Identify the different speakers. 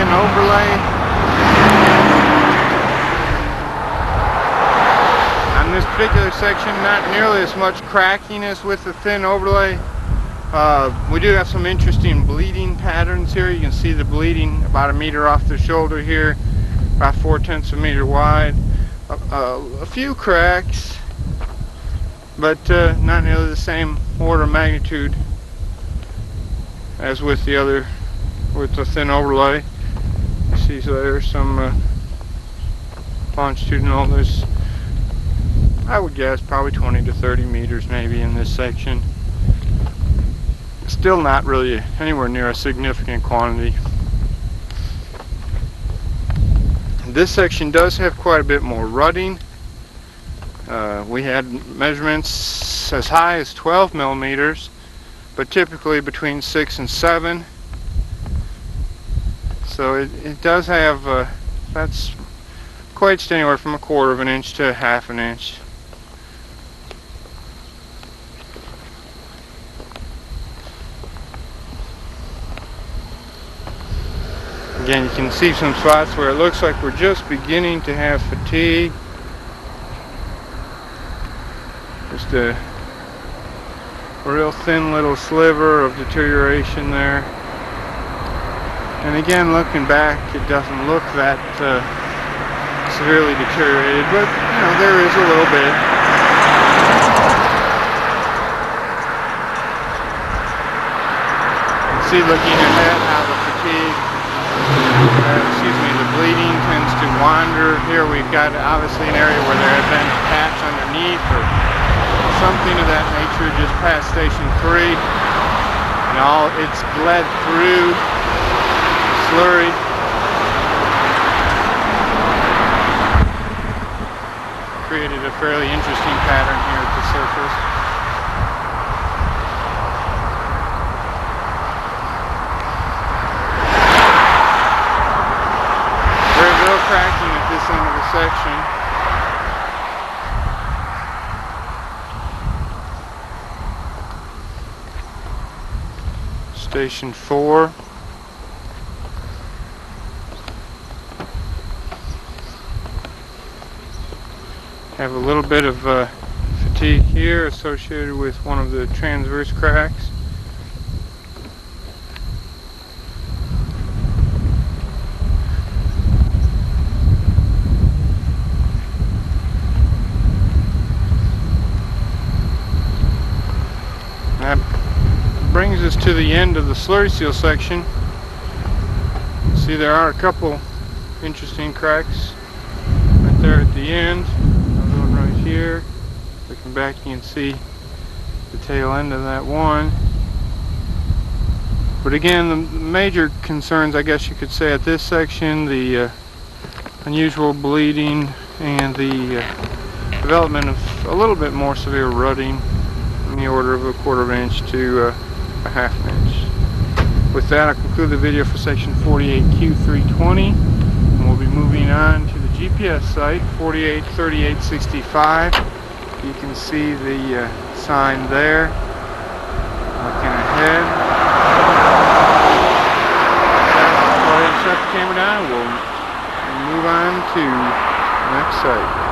Speaker 1: thin overlay. On this particular section, not nearly as much crackiness with the thin overlay. We do have some interesting bleeding patterns here. You can see the bleeding about 1 meter off the shoulder here, about 4/10 of a meter wide. A few cracks, but not nearly the same order of magnitude as with the other, with the thin overlay. You see, so there's some longitudinal. There's, I would guess, probably 20 to 30 meters maybe in this section. Still not really anywhere near a significant quantity. This section does have quite a bit more rutting. We had measurements as high as 12 millimeters, but typically between 6 and 7. So it does have, that's equates to anywhere from 1/4 of an inch to 1/2 an inch. Again, you can see some spots where it looks like we're just beginning to have fatigue. Just a real thin little sliver of deterioration there. And again, looking back, it doesn't look that severely deteriorated, but you know, there is a little bit. You can see looking ahead how the fatigue, the bleeding tends to wander. Here we've got obviously an area where there had been a patch underneath or something of that nature just past station 3. And all it's bled through, slurry. Created a fairly interesting pattern here at the surface. Very little cracking at this end of the section. Station 4. Have a little bit of fatigue here associated with one of the transverse cracks. That brings us to the end of the slurry seal section. See, there are a couple interesting cracks right there at the end. Another one right here. Looking back, you can see the tail end of that one. But again, the major concerns, I guess you could say, at this section, the unusual bleeding and the development of a little bit more severe rutting in the order of 1/4 of an inch to 1/2 an inch. With that, I'll conclude the video for section 48Q320, and we'll be moving on to the GPS site, 483865. You can see the sign there. Looking ahead. Go ahead and shut the camera down, and we'll move on to the next site.